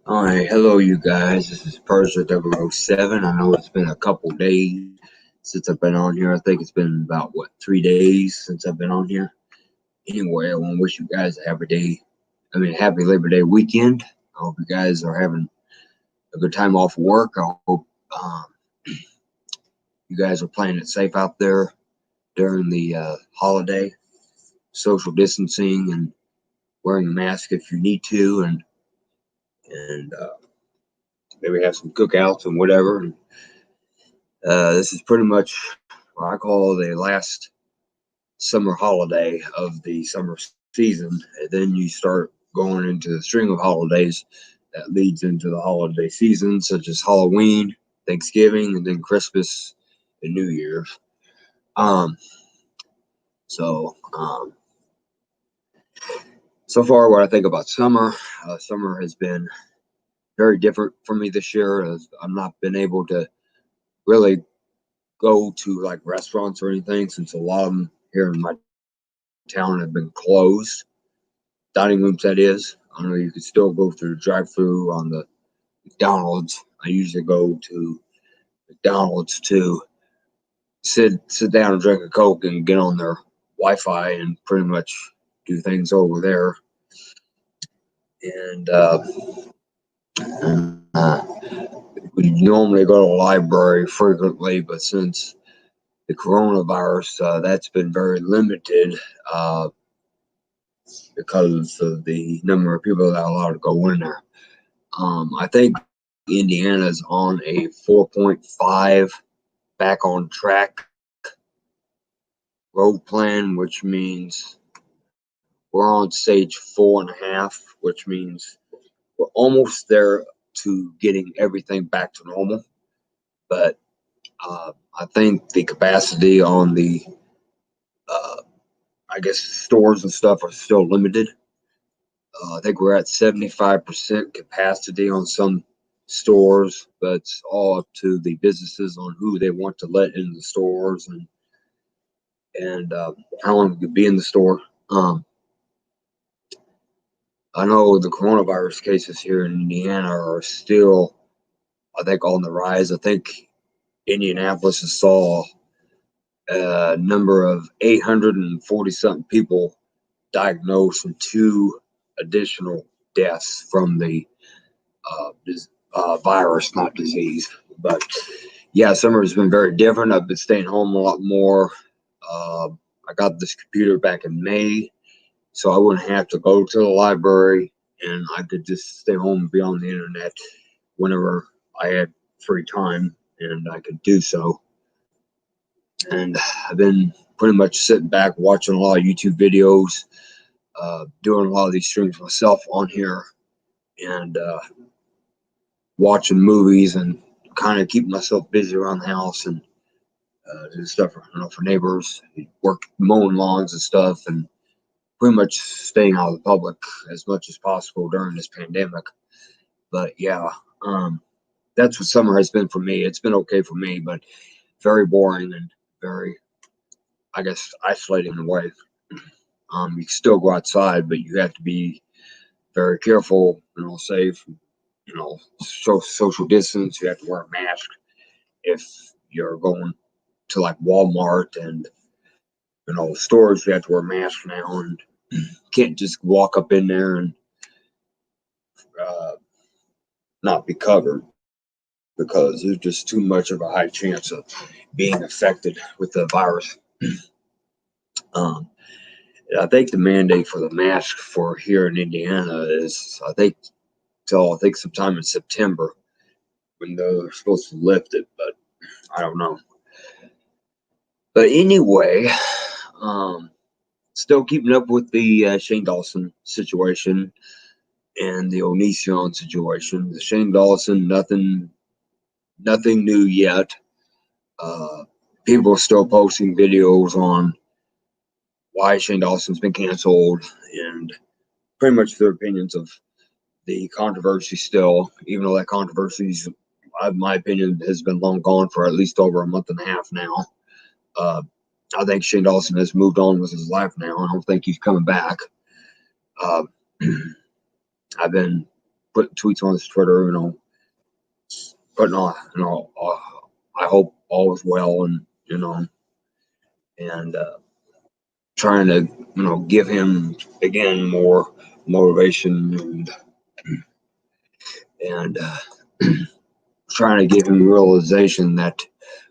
Alright, hello you guys. This is Persia 007. I know it's been a couple days since I've been on here. I think it's been about 3 days since I've been on here. Anyway, I want to wish you guys a happy Labor Day weekend. I hope you guys are having a good time off of work. I hope you guys are playing it safe out there during the holiday, social distancing and wearing a mask if you need to, and maybe have some cookouts and whatever. And this is pretty much what I call the last summer holiday of the summer season. And then you start going into the string of holidays that leads into the holiday season, such as Halloween, Thanksgiving, and then Christmas and New Year's. So far, what I think about summer, summer has been very different for me this year, as I've not been able to really go to like restaurants or anything, since a lot of them here in my town have been closed. Dining rooms, that is. I know you can still go through the drive-through on the McDonald's. I usually go to McDonald's to sit down and drink a Coke and get on their Wi-Fi and pretty much do things over there. And we normally go to the library frequently, but since the coronavirus, that's been very limited because of the number of people that are allowed to go in there. I think Indiana's on a 4.5 back on track road plan, which means we're on stage 4.5, which means we're almost there to getting everything back to normal. But I think the capacity on the stores and stuff are still limited. I think we're at 75% capacity on some stores, but it's all up to the businesses on who they want to let in the stores and how long you could be in the store. I know the coronavirus cases here in Indiana are still, I think, on the rise. I think Indianapolis saw a number of 840 something people diagnosed and 2 additional deaths from the virus, not disease. But yeah, summer has been very different. I've been staying home a lot more. I got this computer back in May, so I wouldn't have to go to the library, and I could just stay home and be on the internet whenever I had free time, and I could do so. And I've been pretty much sitting back watching a lot of YouTube videos, doing a lot of these streams myself on here, and watching movies and kind of keeping myself busy around the house and doing stuff for neighbors, work mowing lawns and stuff, and pretty much staying out of the public as much as possible during this pandemic. But yeah, that's what summer has been for me. It's been okay for me, but very boring and very, isolating in a way. You can still go outside, but you have to be very careful, safe, social distance. You have to wear a mask if you're going to like Walmart and stores. You have to wear a mask now, and can't just walk up in there and not be covered, because there's just too much of a high chance of being affected with the virus. I think the mandate for the mask for here in Indiana is, I think sometime in September when they're supposed to lift it, but I don't know. But anyway, still keeping up with the Shane Dawson situation and the Onision situation. The Shane Dawson, nothing new yet. People are still posting videos on why Shane Dawson's been canceled and pretty much their opinions of the controversy still, even though that controversy, in my opinion, has been long gone for at least over a month and a half now. I think Shane Dawson has moved on with his life now. I don't think he's coming back. I've been putting tweets on his Twitter, putting on, I hope all is well, and and trying to, give him again more motivation, and trying to give him realization that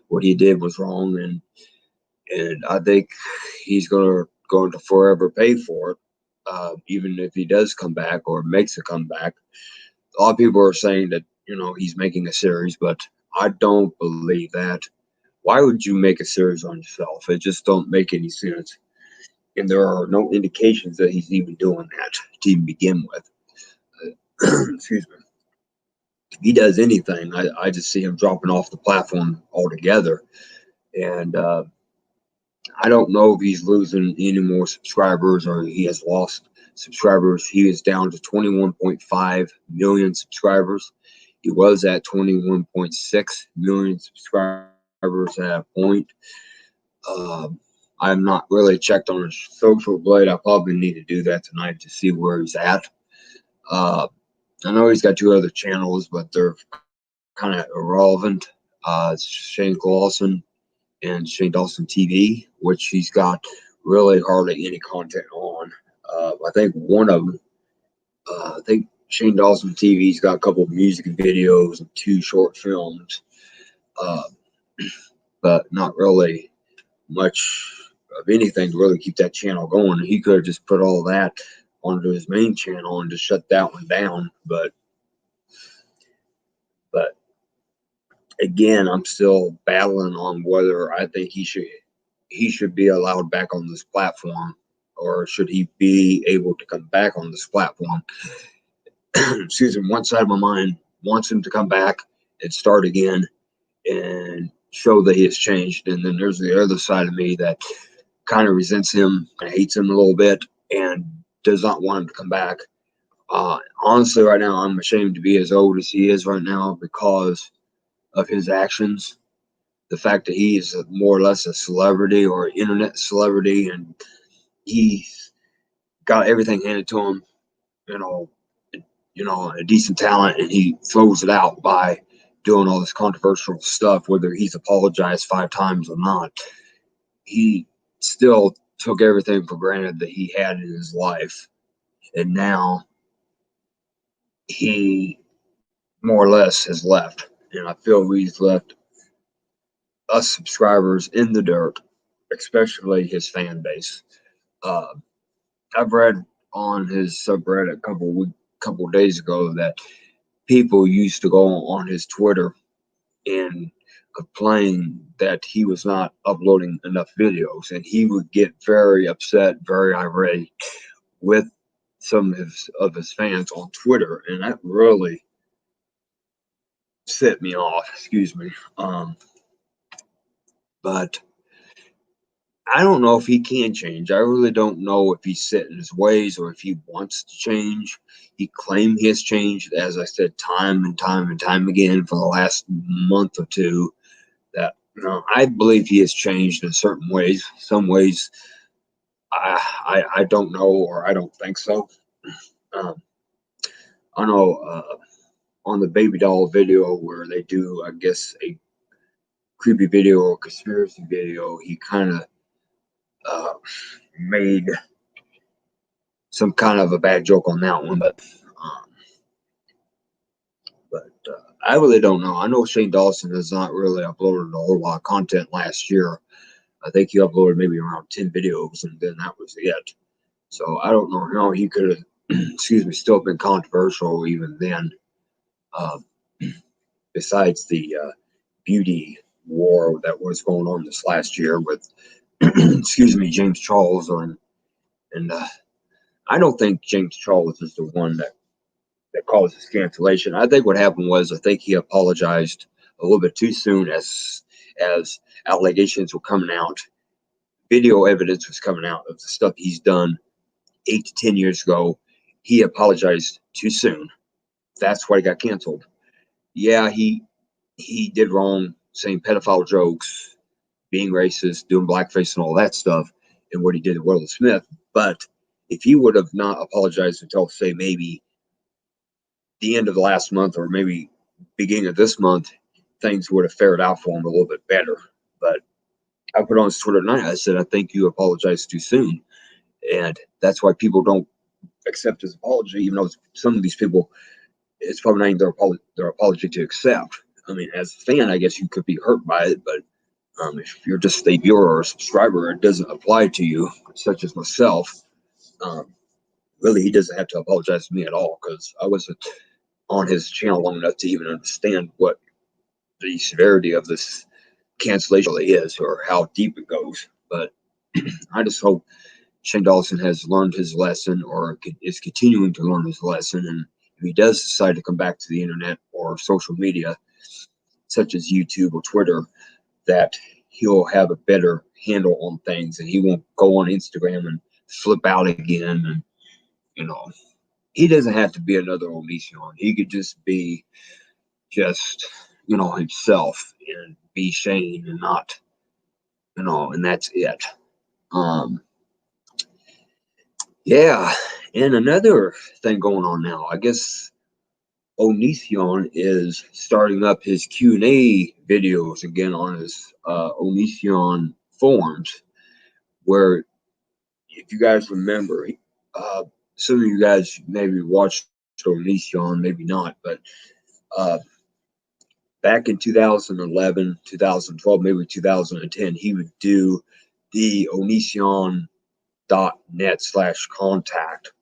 what he did was wrong, and I think he's going to forever pay for it, even if he does come back or makes a comeback. A lot of people are saying that he's making a series, but I don't believe that. Why would you make a series on yourself? It just don't make any sense, and there are no indications that he's even doing that to even begin with. Excuse me. If he does anything, I just see him dropping off the platform altogether, and I don't know if he's losing any more subscribers or he has lost subscribers. He is down to 21.5 million subscribers. He was at 21.6 million subscribers at that point. I'm not really checked on his social blade. I probably need to do that tonight to see where he's at. I know he's got 2 other channels, but they're kind of irrelevant. It's Shane Dawson and Shane Dawson TV, which he's got really hardly any content on. I think one of them, I think Shane Dawson TV's got a couple of music videos and 2 short films, but not really much of anything to really keep that channel going. He could have just put all that onto his main channel and just shut that one down, but again, I'm still battling on whether I think he should be allowed back on this platform, or should he be able to come back on this platform. Excuse me. One side of my mind wants him to come back and start again and show that he has changed, and then there's the other side of me that kind of resents him and hates him a little bit and does not want him to come back. Honestly, right now, I'm ashamed to be as old as he is right now because of his actions. The fact that he is more or less a celebrity or internet celebrity, and he's got everything handed to him, a decent talent, and he throws it out by doing all this controversial stuff, whether he's apologized 5 times or not. He still took everything for granted that he had in his life, and now he more or less has left, and I feel he's left us subscribers in the dirt, especially his fan base. I've read on his subreddit a couple of days ago that people used to go on his Twitter and complain that he was not uploading enough videos, and he would get very upset, very irate with some of his fans on Twitter, and that really set me off. Excuse me. But I don't know if he can change. I really don't know if he's set in his ways or if he wants to change. He claimed he has changed, as I said, time and time and time again for the last month or 2. That I believe he has changed in certain ways. Some ways I don't know, or I don't think so. I know on the baby doll video where they do, I guess, a creepy video or conspiracy video, he kind of made some kind of a bad joke on that one, but I really don't know. I know Shane Dawson has not really uploaded a whole lot of content last year. I think he uploaded maybe around 10 videos, and then that was it. So I don't know how he could have, excuse me, still been controversial even then. Besides the beauty war that was going on this last year with, excuse me, James Charles, and I don't think James Charles is the one that caused this cancellation. I think what happened was, I think he apologized a little bit too soon as allegations were coming out. Video evidence was coming out of the stuff he's done 8 to 10 years ago. He apologized too soon. That's why he got canceled. Yeah, he did wrong, saying pedophile jokes, being racist, doing blackface and all that stuff, and what he did to Will Smith. But if he would have not apologized until, say, maybe the end of the last month or maybe beginning of this month, things would have fared out for him a little bit better. But I put on his Twitter tonight, I said, I think you apologized too soon. And that's why people don't accept his apology, even though some of these people, it's probably not even their apology to accept. I mean, as a fan, I guess you could be hurt by it, but if you're just a viewer or a subscriber, it doesn't apply to you, such as myself. Really, he doesn't have to apologize to me at all, because I wasn't on his channel long enough to even understand what the severity of this cancellation really is or how deep it goes. But I just hope Shane Dawson has learned his lesson or is continuing to learn his lesson. And if he does decide to come back to the internet or social media, such as YouTube or Twitter, that he'll have a better handle on things and he won't go on Instagram and flip out again. And, he doesn't have to be another Onision. He could just be himself and be Shane and not, and that's it. Yeah. And another thing going on now, I guess Onision is starting up his Q&A videos again on his Onision forums, where, if you guys remember, some of you guys maybe watched Onision, maybe not, but back in 2011, 2012, maybe 2010, he would do the Onision.net/contact,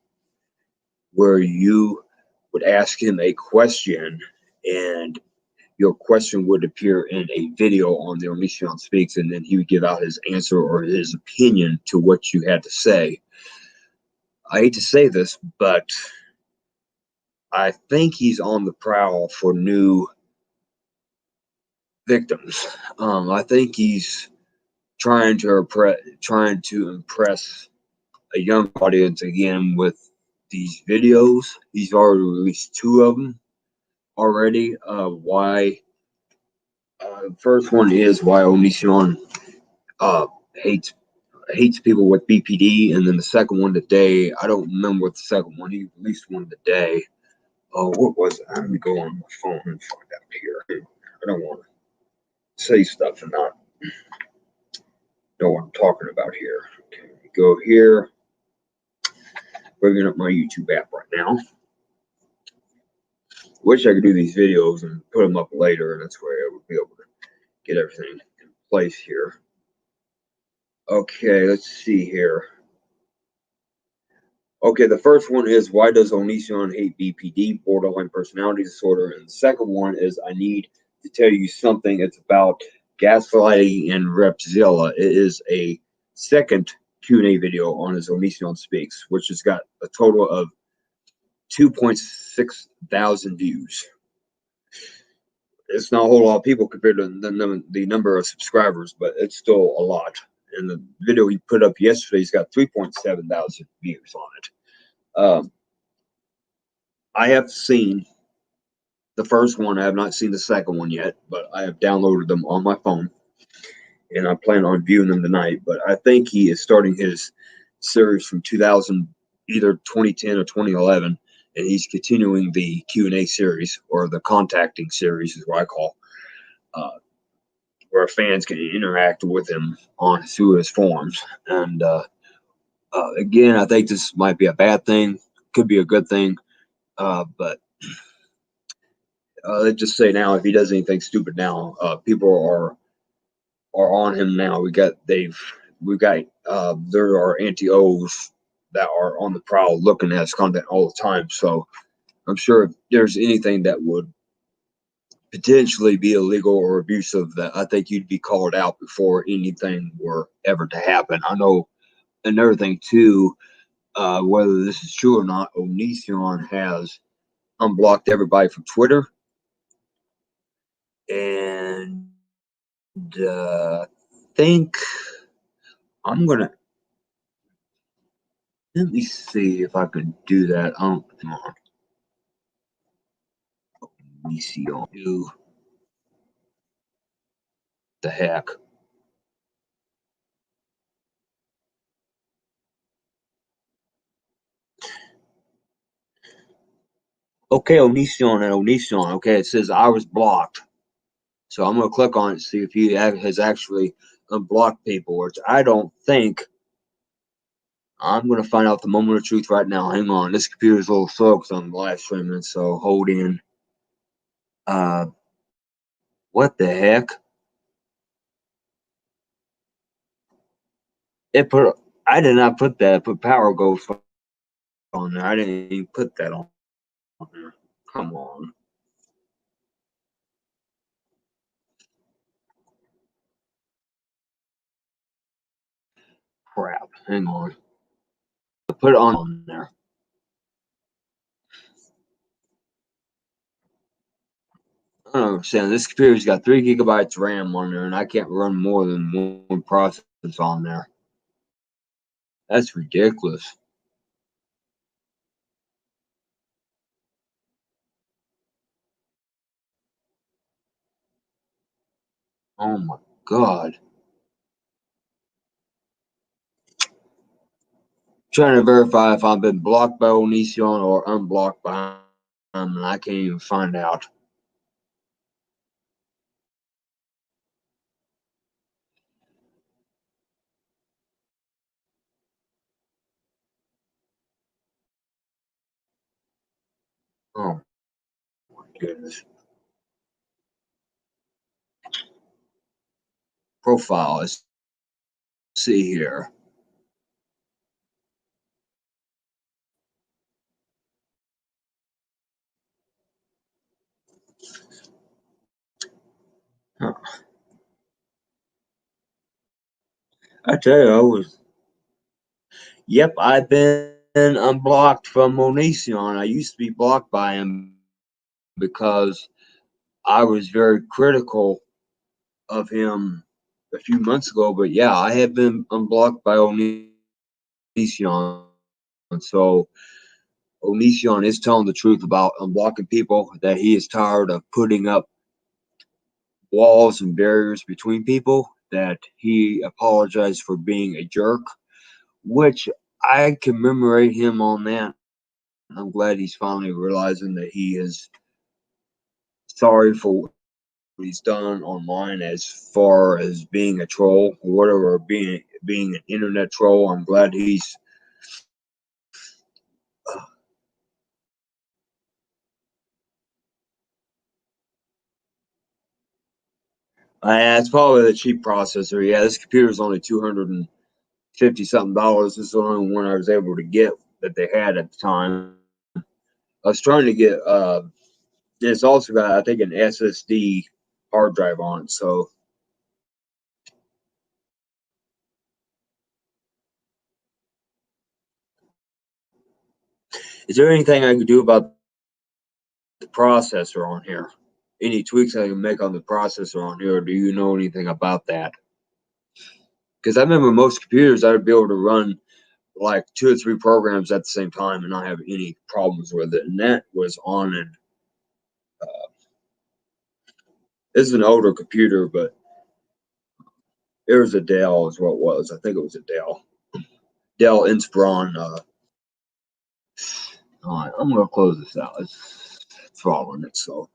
where you would ask him a question and your question would appear in a video on the Onision Speaks, and then he would give out his answer or his opinion to what you had to say. I hate to say this, but I think he's on the prowl for new victims. I think he's trying to impress a young audience again with these videos. He's already released 2 of them already. First one is why Onision hates people with BPD, and then the second one today, I don't remember what the second one, he released one today. Oh, what was it? Let me go on my phone and find out here. I don't want to say stuff and not know what I'm talking about here. Okay, go here. Bringing up my YouTube app right now. Wish I could do these videos and put them up later, and that's where I would be able to get everything in place here. Okay, let's see here. Okay, the first one is, why does Onision hate BPD, borderline personality disorder? And the second one is, I need to tell you something. It's about gaslighting and Repzilla. It is a second Q&A video on his Onision Speaks, which has got a total of 2.6 thousand views. It's not a whole lot of people compared to the number of subscribers, but it's still a lot. And the video he put up yesterday's got 3.7 thousand views on it. I have seen the first one. I have not seen the second one yet, but I have downloaded them on my phone, and I plan on viewing them tonight. But I think he is starting his series from 2000, either 2010 or 2011, and he's continuing the Q&A series, or the contacting series is what I call, where fans can interact with him through his forums. And again, I think this might be a bad thing, could be a good thing, but let's just say now, if he does anything stupid now, people are on him now. There are anti-O's that are on the prowl looking at his content all the time. So I'm sure if there's anything that would potentially be illegal or abusive, that I think you'd be called out before anything were ever to happen. I know another thing too, whether this is true or not, Onision has unblocked everybody from Twitter, and think I'm gonna, let me see if I can do that. Come on. Let me see on do the heck. Okay, Onision and Onision. Okay, it says I was blocked. So I'm going to click on it to see if he has actually unblocked people, which I don't think. I'm going to find out the moment of truth right now. Hang on. This computer's a little slow because I'm live streaming, so hold in. What the heck? I did not put that. I put Power Ghost on there. I didn't even put that on there. Come on. Crap. Hang on. I put it on there. I don't understand. This computer's got 3 gigabytes RAM on there, and I can't run more than one process on there. That's ridiculous. Oh my God. Trying to verify if I've been blocked by Onision or unblocked by him, and I can't even find out. Oh my goodness. Profile. Let's see here. Huh. I tell you, yep, I've been unblocked from Onision. I used to be blocked by him because I was very critical of him a few months ago. But yeah, I have been unblocked by Onision. So Onision is telling the truth about unblocking people, that he is tired of putting up walls and barriers between people, that he apologized for being a jerk, which I commemorate him on that. I'm glad he's finally realizing that he is sorry for what he's done online as far as being a troll or whatever, being an internet troll. I'm glad he's it's probably the cheap processor. Yeah, this computer is only $250 something. This is the only one I was able to get that they had at the time. I was trying to get it's also got, I think, an SSD hard drive on it. So is there anything I can do about the processor on here? Any tweaks I can make on the processor on here, or do you know anything about that? Because I remember most computers I would be able to run like 2 or 3 programs at the same time and not have any problems with it. And that was on an this is an older computer, but it was a Dell is what it was. I think it was a Dell Inspiron. All right, I'm gonna close this out. It's throttling it. So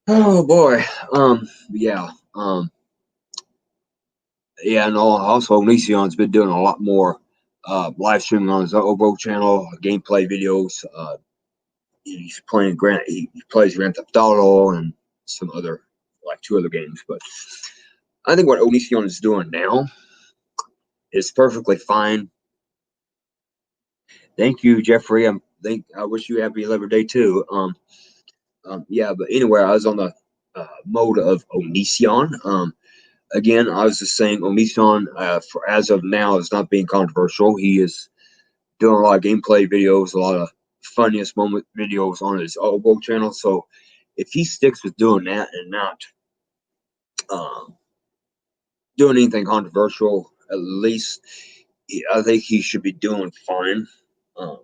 oh boy, yeah, yeah, and also Onision's been doing a lot more live streaming on his Obo channel, gameplay videos. He's playing he plays Grand Theft Auto and some other, like 2 other games. But I think what Onision is doing now is perfectly fine. Thank you, Jeffrey. I wish you a happy Labor Day too. Yeah, but anyway, I was on the mode of Onision. Again, I was just saying Onision, for as of now, is not being controversial. He is doing a lot of gameplay videos, a lot of funniest moment videos on his Obo channel. So if he sticks with doing that and not um, doing anything controversial, at least I think he should be doing fine. Um,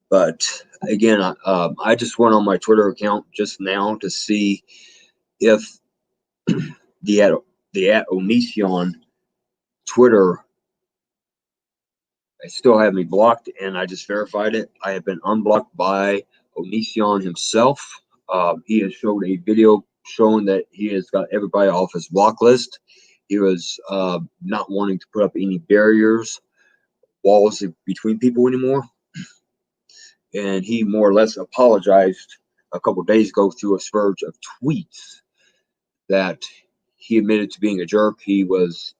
but again, I just went on my Twitter account just now to see if the at Onision Twitter I still have me blocked, and I just verified it. I have been unblocked by Onision himself. He has showed a video showing that he has got everybody off his block list. He was not wanting to put up any barriers, walls between people anymore. And he more or less apologized a couple of days ago through a spurge of tweets that he admitted to being a jerk. He was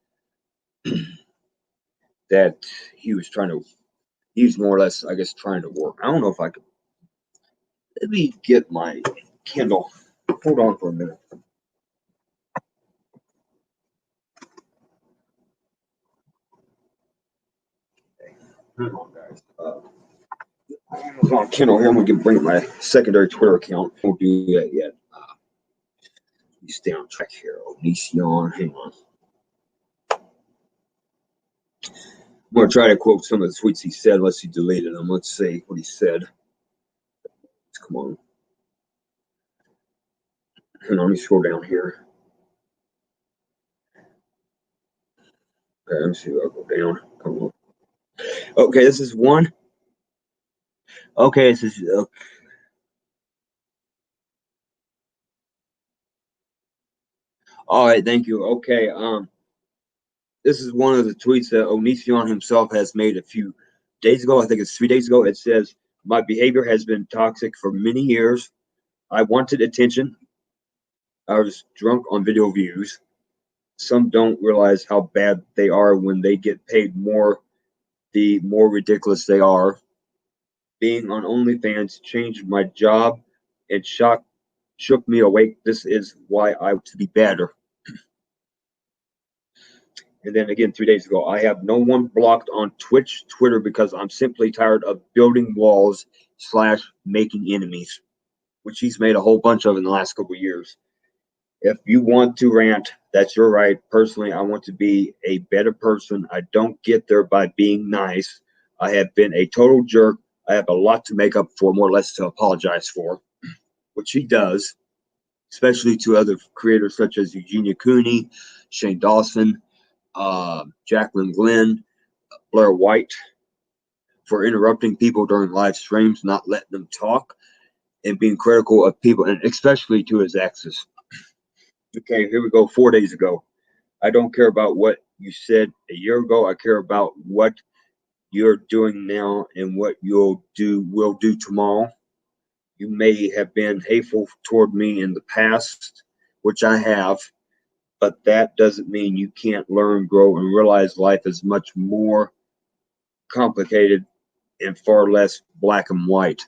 that he was trying to, he's more or less, I guess, trying to work. I don't know if I could, let me get my Kindle. Hold on for a minute. Hang on, guys. I was on Kindle here. I'm going to bring my secondary Twitter account. Won't do that yet. Let me stay on track here. Onision, hang on. I'm going to try to quote some of the tweets he said, unless he deleted them. Let's see what he said. Come on. Hang on, let me scroll down here. Okay, let me see if I'll go down. Come on. Okay, this is one. Okay, this is all right. Thank you. Okay, this is one of the tweets that Onision himself has made a few days ago. I think it's 3 days ago. It says, "My behavior has been toxic for many years. I wanted attention. I was drunk on video views. Some don't realize how bad they are when they get paid more. The more ridiculous they are. Being on OnlyFans changed my job and shook me awake. This is why I want to be better." And then again, 3 days ago, "I have no one blocked on Twitch, Twitter, because I'm simply tired of building walls / making enemies," which he's made a whole bunch of in the last couple of years. "If you want to rant, that's your right. Personally, I want to be a better person. I don't get there by being nice. I have been a total jerk. I have a lot to make up for, more or less to apologize for," which he does, especially to other creators such as Eugenia Cooney, Shane Dawson, Jacqueline Glenn, Blair White, for interrupting people during live streams, not letting them talk, and being critical of people, and especially to his exes. Okay, here we go. 4 days ago. "I don't care about what you said a year ago. I care about what you're doing now and what will do tomorrow. You may have been hateful toward me in the past, which I have, but that doesn't mean you can't learn, grow, and realize life is much more complicated and far less black and white."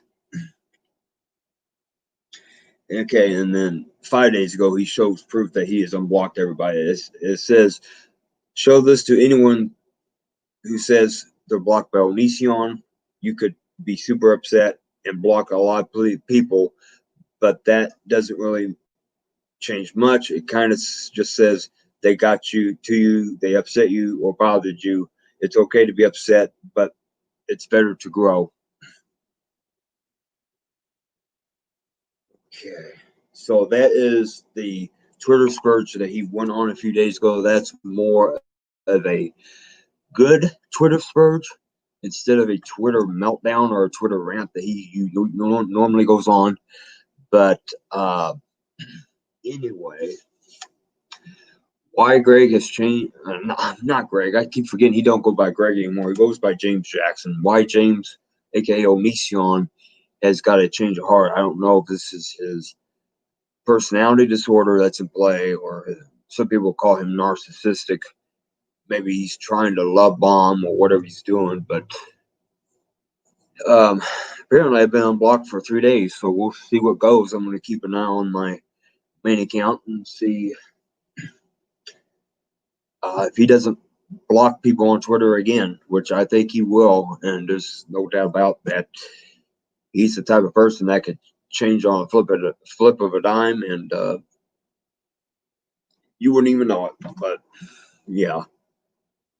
Okay, and then 5 days ago, he shows proof that he has unblocked everybody. It says, "Show this to anyone who says they're blocked by Onision. You could be super upset and block a lot of people, but that doesn't really change much. It kind of just says they got you to you, they upset you or bothered you. It's okay to be upset, but it's better to grow." Okay, so that is the Twitter spurge that he went on a few days ago. That's more of a good Twitter spurge instead of a Twitter meltdown or a Twitter rant that he normally goes on. But anyway, why Greg has changed? Not Greg. I keep forgetting he don't go by Greg anymore. He goes by James Jackson. Why James, aka Onision, has got a change of heart. I don't know if this is his personality disorder that's in play, or some people call him narcissistic. Maybe he's trying to love bomb or whatever he's doing. But apparently I've been unblocked for 3 days, so we'll see what goes. I'm going to keep an eye on my main account and see if he doesn't block people on Twitter again, which I think he will, and there's no doubt about that. He's the type of person that could change on a flip of a dime, and you wouldn't even know it. But yeah,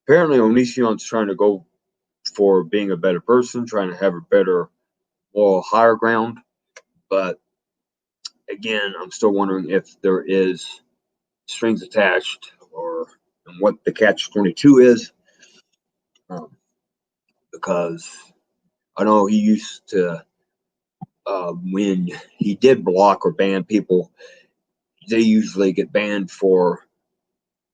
apparently Onision's trying to go for being a better person, trying to have a better moral higher ground. But again, I'm still wondering if there is strings attached, or and what the catch-22 is. because I know he used to, when he did block or ban people, they usually get banned for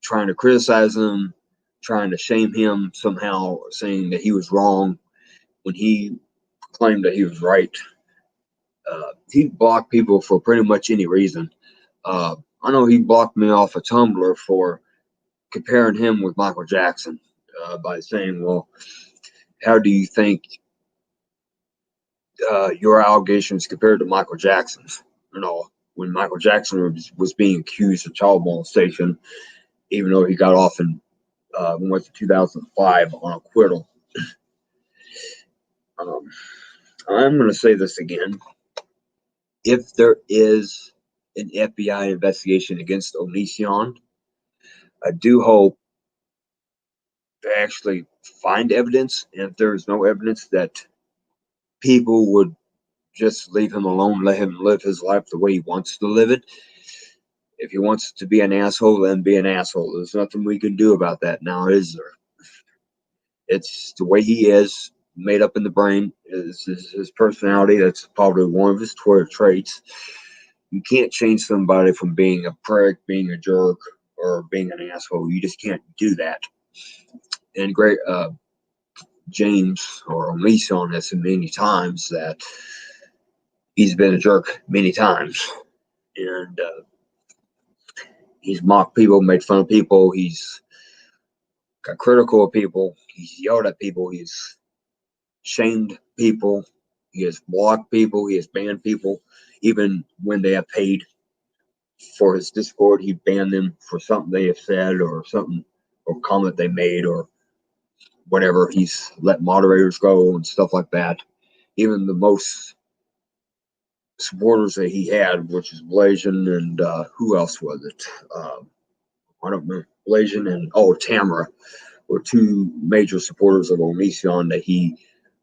trying to criticize him, trying to shame him somehow, saying that he was wrong when he claimed that he was right. He blocked people for pretty much any reason. I know he blocked me off of Tumblr for comparing him with Michael Jackson, by saying, well, how do you think your allegations compared to Michael Jackson's? When Michael Jackson was being accused of child molestation, even though he got off in went to 2005 on acquittal. I'm going to say this again. If there is an FBI investigation against Onision, I do hope they actually find evidence. And if there is no evidence, that people would just leave him alone, let him live his life the way he wants to live it. If he wants to be an asshole, then be an asshole. There's nothing we can do about that now, is there? It's the way he is, made up in the brain. Is his personality. That's probably one of his traits. You can't change somebody from being a prick, being a jerk, or being an asshole. You just can't do that. And great, James or Onision has said many times that he's been a jerk many times, and he's mocked people, made fun of people. He's got critical of people. He's yelled at people. He's shamed people. He has blocked people. He has banned people. Even when they have paid for his Discord, he banned them for something they have said or something or comment they made or whatever. He's let moderators go and stuff like that. Even the most supporters that he had, which is Blasian and who else was it? I don't know. Blasian and Tamara were two major supporters of Onision that he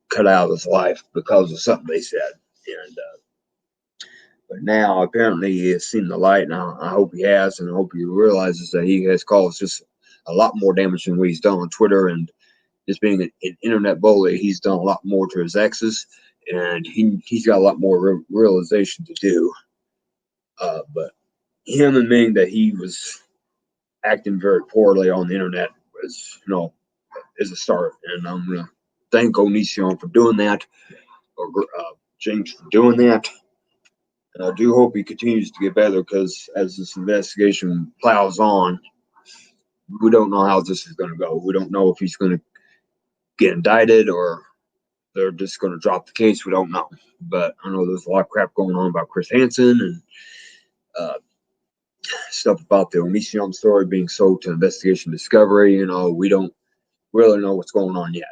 cut out of his life because of something they said. And but now apparently he has seen the light, and I hope he has, and I hope he realizes that he has caused just a lot more damage than what he's done on Twitter. And just being an internet bully, he's done a lot more to his exes, and he's got a lot more realization to do. But him admitting that he was acting very poorly on the internet was, is a start. And I'm gonna thank Onision for doing that, or James for doing that. And I do hope he continues to get better, because as this investigation plows on, we don't know how this is going to go. We don't know if he's going to get indicted or they're just going to drop the case. We don't know. But I know there's a lot of crap going on about Chris Hansen and stuff about the Onision story being sold to Investigation Discovery. We don't really know what's going on yet.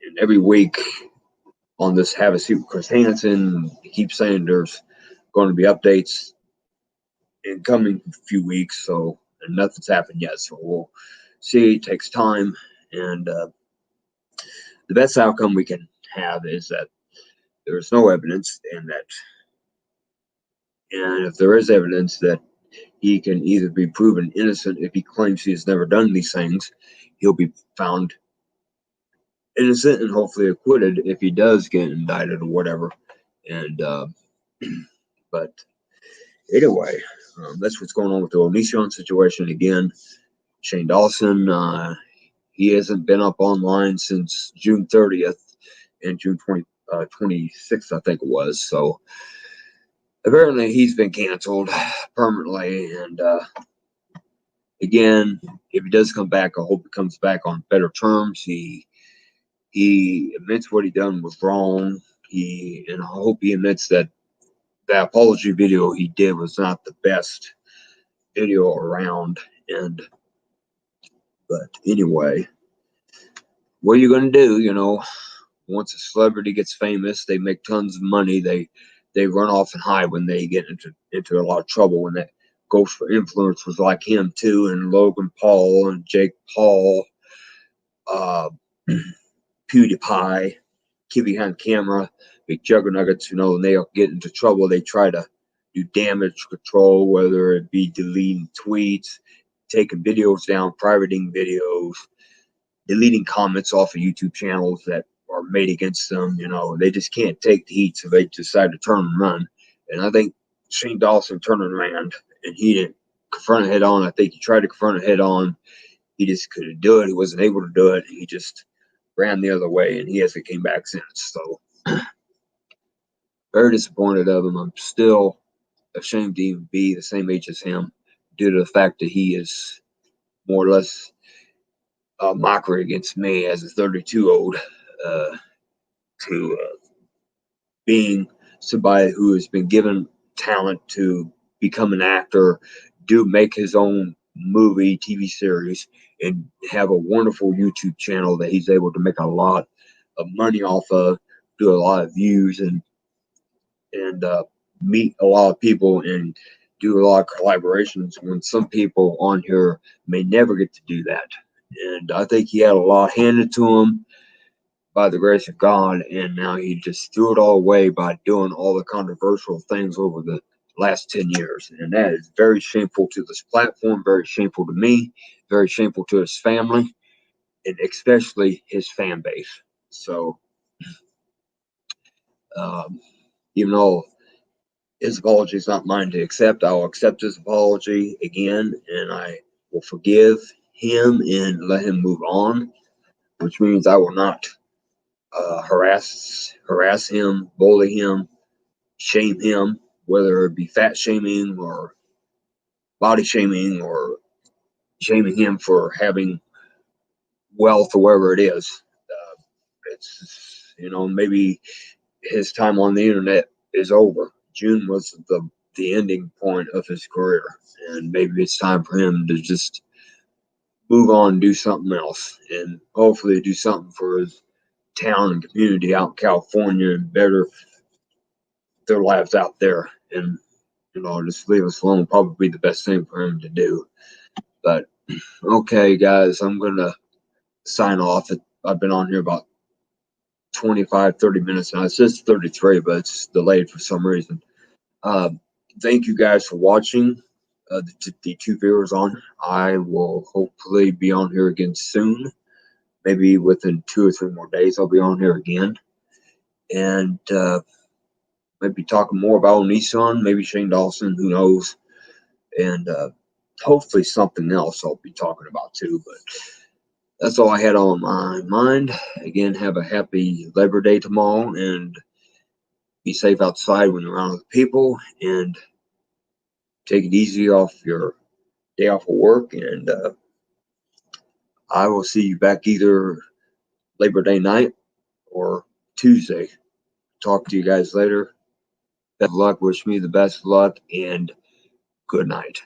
And every week on this Have a Seat with Chris Hansen, he keeps saying there's going to be updates in coming few weeks, and nothing's happened yet. So we'll see. It takes time, and the best outcome we can have is that there's no evidence, and if there is evidence, that he can either be proven innocent. If he claims he has never done these things, he'll be found innocent and hopefully acquitted if he does get indicted or whatever. And but anyway, that's what's going on with the Onision situation. Again, Shane Dawson, he hasn't been up online since June 30th and June 26th, I think it was. So apparently he's been canceled permanently. And again, if he does come back, I hope he comes back on better terms. He admits what he done was wrong. And I hope he admits that the apology video he did was not the best video around. But anyway, what are you going to do? Once a celebrity gets famous, they make tons of money. They run off and hide when they get into a lot of trouble. When that goes for influencers like him too, and Logan Paul and Jake Paul, PewDiePie, keep behind camera, big juggernauts, and they get into trouble. They try to do damage control, whether it be deleting tweets, taking videos down, privating videos, deleting comments off of YouTube channels that are made against them. You know, they just can't take the heat, so they decide to turn and run. And I think Shane Dawson turned around, and he didn't confront it head on. I think he tried to confront it head on. He just couldn't do it. He wasn't able to do it. He just ran the other way, and he hasn't came back since. So very disappointed of him. I'm still ashamed to even be the same age as him, due to the fact that he is more or less a mockery against me as a 32-old, to being somebody who has been given talent to become an actor, make his own movie, TV series, and have a wonderful YouTube channel that he's able to make a lot of money off of, do a lot of views, and meet a lot of people and do a lot of collaborations, when some people on here may never get to do that. And I think he had a lot handed to him by the grace of God, and now he just threw it all away by doing all the controversial things over the last 10 years. And that is very shameful to this platform, very shameful to me, very shameful to his family, and especially his fan base. So, even though his apology is not mine to accept, I will accept his apology again, and I will forgive him and let him move on, which means I will not harass him, bully him, shame him, whether it be fat shaming or body shaming or shaming him for having wealth or whatever it is. It's, maybe his time on the internet is over. June was the ending point of his career, and maybe it's time for him to just move on and do something else, and hopefully do something for his town and community out in California and better their lives out there. And just leave us alone would probably be the best thing for him to do. But okay, guys, I'm gonna sign off. I've been on here about 25-30 minutes now. It says 33, but it's delayed for some reason. Thank you guys for watching. The two viewers on. I will hopefully be on here again soon. Maybe within 2 or 3 more days, I'll be on here again, and maybe talking more about Onision, maybe Shane Dawson, who knows, and hopefully something else I'll be talking about too. But that's all I had on my mind. Again, have a happy Labor Day tomorrow, and be safe outside when you're around other people, and take it easy off your day off of work. And I will see you back either Labor Day night or Tuesday. Talk to you guys later. Best of luck. Wish me the best of luck, and good night.